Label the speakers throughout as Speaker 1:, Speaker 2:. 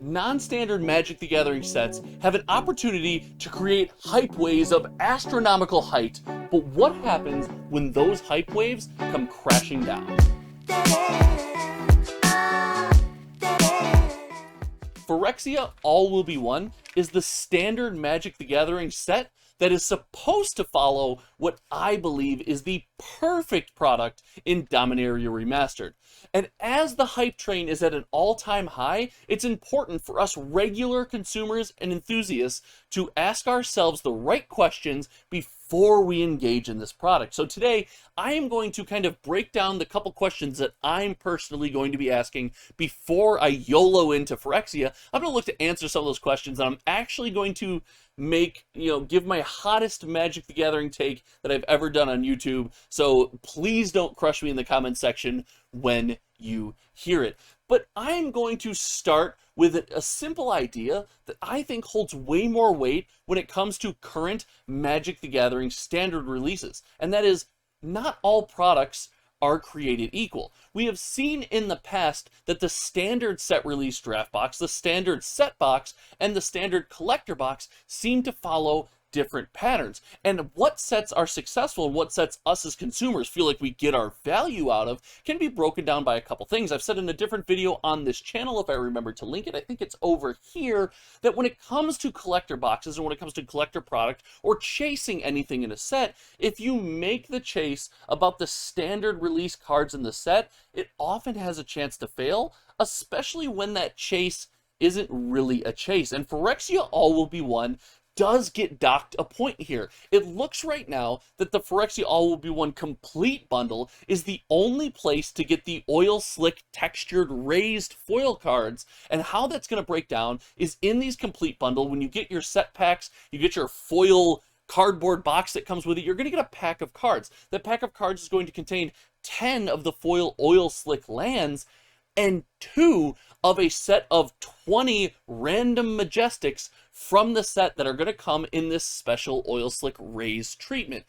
Speaker 1: non-standard Magic the Gathering sets have an opportunity to create hype waves of astronomical height, but what happens when those hype waves come crashing down? Phyrexia All Will Be One is the standard Magic the Gathering set that is supposed to follow what I believe is the perfect product in Dominaria Remastered. And as the hype train is at an all-time high, it's important for us regular consumers and enthusiasts to ask ourselves the right questions before we engage in this product. So today, I am going to kind of break down the couple questions that I'm personally going to be asking before I YOLO into Phyrexia. I'm going to look to answer some of those questions, and I'm actually going to give my hottest Magic the Gathering take that I've ever done on YouTube. So please don't crush me in the comment section when you hear it. But I'm going to start with a simple idea that I think holds way more weight when it comes to current Magic the Gathering standard releases. And that is, not all products are created equal. We have seen in the past that the standard set release draft box, the standard set box, and the standard collector box seem to follow different patterns. And what sets are successful and what sets us as consumers feel like we get our value out of can be broken down by a couple things. I've said in a different video on this channel, if I remember to link it, I think it's over here, that when it comes to collector boxes or when it comes to collector product or chasing anything in a set, if you make the chase about the standard release cards in the set, it often has a chance to fail, especially when that chase isn't really a chase. And Phyrexia All Will Be One does get docked a point here. It looks right now that the Phyrexia All Will Be One complete bundle is the only place to get the oil slick textured raised foil cards, and how that's going to break down is in these complete bundle. When you get your set packs, you get your foil cardboard box that comes with it, you're going to get a pack of cards. That pack of cards is going to contain 10 of the foil oil slick lands and 2 of a set of 20 random Majestics from the set that are going to come in this special oil slick raised treatment.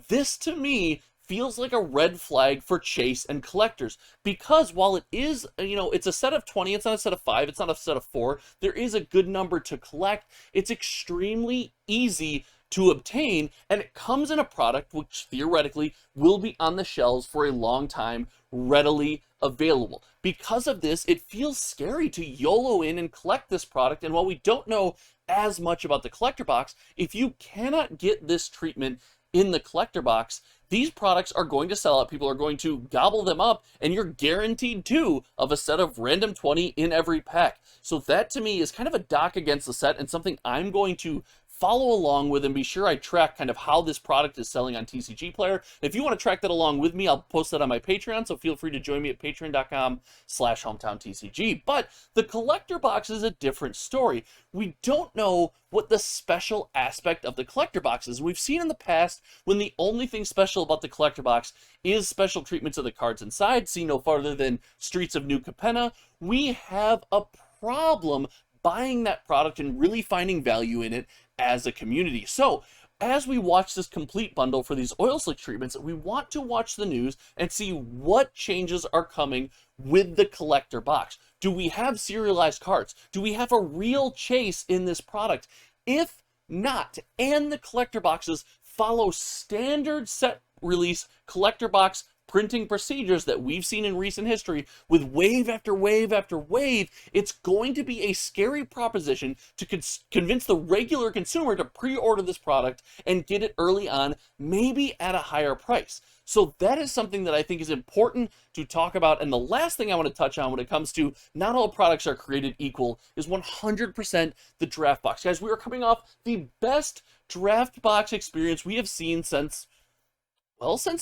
Speaker 1: This to me feels like a red flag for chase and collectors, because while it is, it's a set of 20, it's not a set of 5, it's not a set of 4, there is a good number to collect. It's extremely easy to obtain, and it comes in a product which theoretically will be on the shelves for a long time, readily available. Because of this, it feels scary to YOLO in and collect this product, and while we don't know as much about the collector box, if you cannot get this treatment in the collector box, these products are going to sell out. People are going to gobble them up, and you're guaranteed 2 of a set of random 20 in every pack. So that to me is kind of a dock against the set, and something I'm going to follow along with and be sure I track kind of how this product is selling on TCG Player. If you want to track that along with me, I'll post that on my Patreon, so feel free to join me at patreon.com/HometowntCG. But the collector box is a different story. We don't know what the special aspect of the collector box is. We've seen in the past when the only thing special about the collector box is special treatments of the cards inside. See no farther than Streets of New Capenna. We have a problem buying that product and really finding value in it as a community. So as we watch this complete bundle for these oil slick treatments, we want to watch the news and see what changes are coming with the collector box. Do we have serialized cards? Do we have a real chase in this product? If not, and the collector boxes follow standard set release collector box printing procedures that we've seen in recent history with wave after wave after wave, it's going to be a scary proposition to convince the regular consumer to pre-order this product and get it early on, maybe at a higher price. So that is something that I think is important to talk about. And the last thing I want to touch on when it comes to not all products are created equal is 100% the draft box. Guys, we are coming off the best draft box experience we have seen since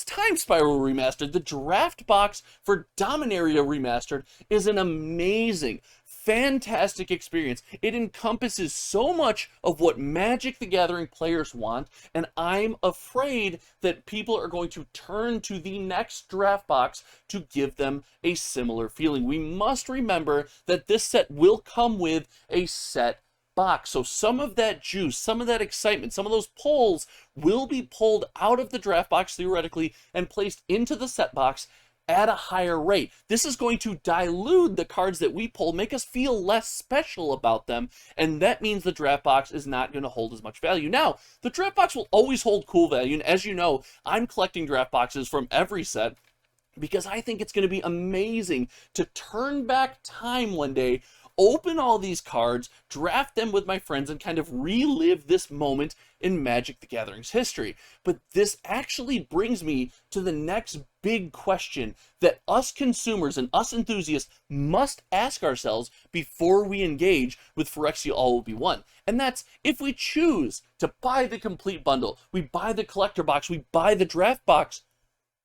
Speaker 1: Time Spiral Remastered. The draft box for Dominaria Remastered is an amazing, fantastic experience. It encompasses so much of what Magic the Gathering players want, and I'm afraid that people are going to turn to the next draft box to give them a similar feeling. We must remember that this set will come with a set box. So some of that juice, some of that excitement, some of those pulls will be pulled out of the draft box theoretically and placed into the set box at a higher rate. This is going to dilute the cards that we pull, make us feel less special about them, and that means the draft box is not going to hold as much value. Now, the draft box will always hold cool value, and as you know, I'm collecting draft boxes from every set because I think it's going to be amazing to turn back time one day, open all these cards, draft them with my friends, and kind of relive this moment in Magic the Gathering's history. But this actually brings me to the next big question that us consumers and us enthusiasts must ask ourselves before we engage with Phyrexia All Will Be One. And that's, if we choose to buy the complete bundle, we buy the collector box, we buy the draft box,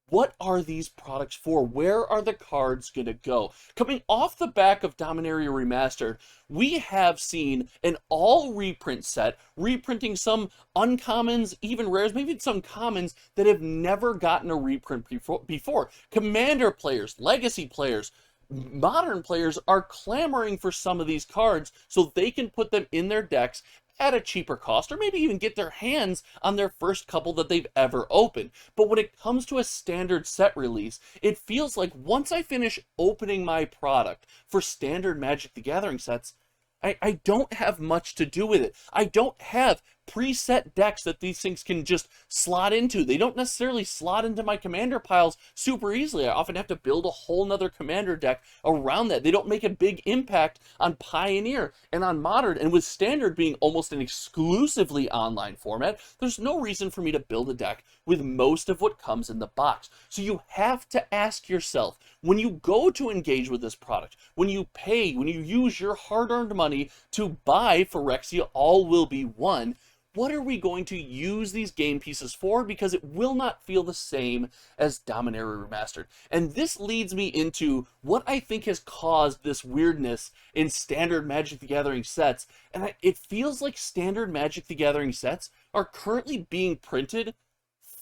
Speaker 1: what are these products for? Where are the cards going to go? Coming off the back of Dominaria Remastered, we have seen an all reprint set, reprinting some uncommons, even rares, maybe some commons that have never gotten a reprint before. Commander players, legacy players, modern players are clamoring for some of these cards so they can put them in their decks at a cheaper cost, or maybe even get their hands on their first couple that they've ever opened. But when it comes to a standard set release, it feels like once I finish opening my product for standard Magic the Gathering sets, I don't have much to do with it. I don't have preset decks that these things can just slot into. They don't necessarily slot into my commander piles super easily. I often have to build a whole nother commander deck around that. They don't make a big impact on Pioneer and on Modern, and with Standard being almost an exclusively online format, there's no reason for me to build a deck with most of what comes in the box. So you have to ask yourself, when you go to engage with this product, when you pay, when you use your hard-earned money to buy Phyrexia All Will Be One, what are we going to use these game pieces for? Because it will not feel the same as Dominaria Remastered. And this leads me into what I think has caused this weirdness in standard Magic the Gathering sets. And it feels like standard Magic the Gathering sets are currently being printed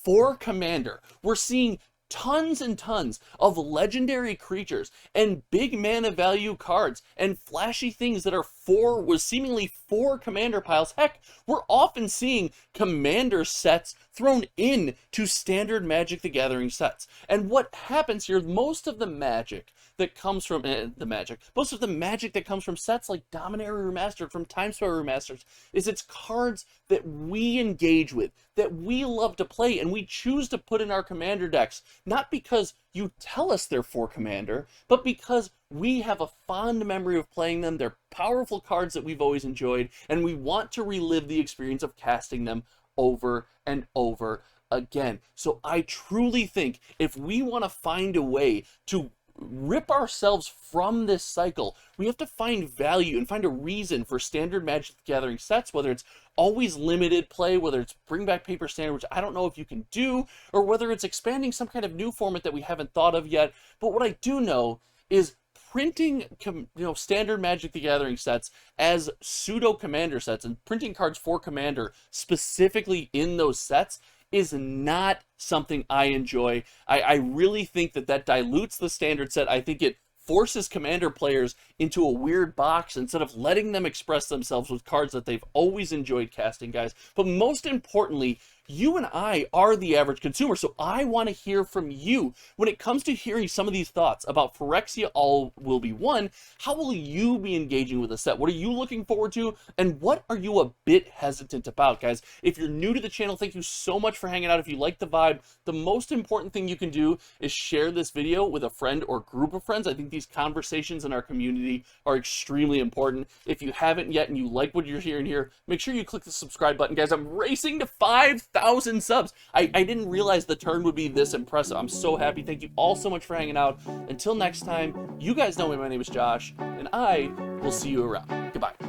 Speaker 1: for Commander. We're seeing tons and tons of legendary creatures and big mana value cards and flashy things that are seemingly for commander piles. Heck, we're often seeing commander sets thrown in to standard Magic the Gathering sets. And what happens here, most of the magic that comes from most of the magic that comes from sets like Dominaria Remastered, from Timespire Remasters, is it's cards that we engage with, that we love to play, and we choose to put in our commander decks, not because you tell us they're for commander, but because we have a fond memory of playing them. They're powerful cards that we've always enjoyed, and we want to relive the experience of casting them over and over again. So I truly think if we want to find a way to rip ourselves from this cycle, we have to find value and find a reason for standard Magic the Gathering sets, whether it's always limited play, whether it's bring back paper standard, which I don't know if you can do, or whether it's expanding some kind of new format that we haven't thought of yet. But what I do know is printing standard Magic the Gathering sets as pseudo commander sets and printing cards for commander specifically in those sets is not something I enjoy. I really think that dilutes the standard set. I think it forces commander players into a weird box instead of letting them express themselves with cards that they've always enjoyed casting, guys. But most importantly, you and I are the average consumer, so I want to hear from you. When it comes to hearing some of these thoughts about Phyrexia All Will Be One, how will you be engaging with the set? What are you looking forward to? And what are you a bit hesitant about, guys? If you're new to the channel, thank you so much for hanging out. If you like the vibe, the most important thing you can do is share this video with a friend or group of friends. I think these conversations in our community are extremely important. If you haven't yet and you like what you're hearing here, make sure you click the subscribe button, guys. I'm racing to 5,000 subs. I didn't realize the turn would be this impressive. I'm so happy. Thank you all so much for hanging out. Until next time, you guys know me. My name is Josh, and I will see you around. Goodbye.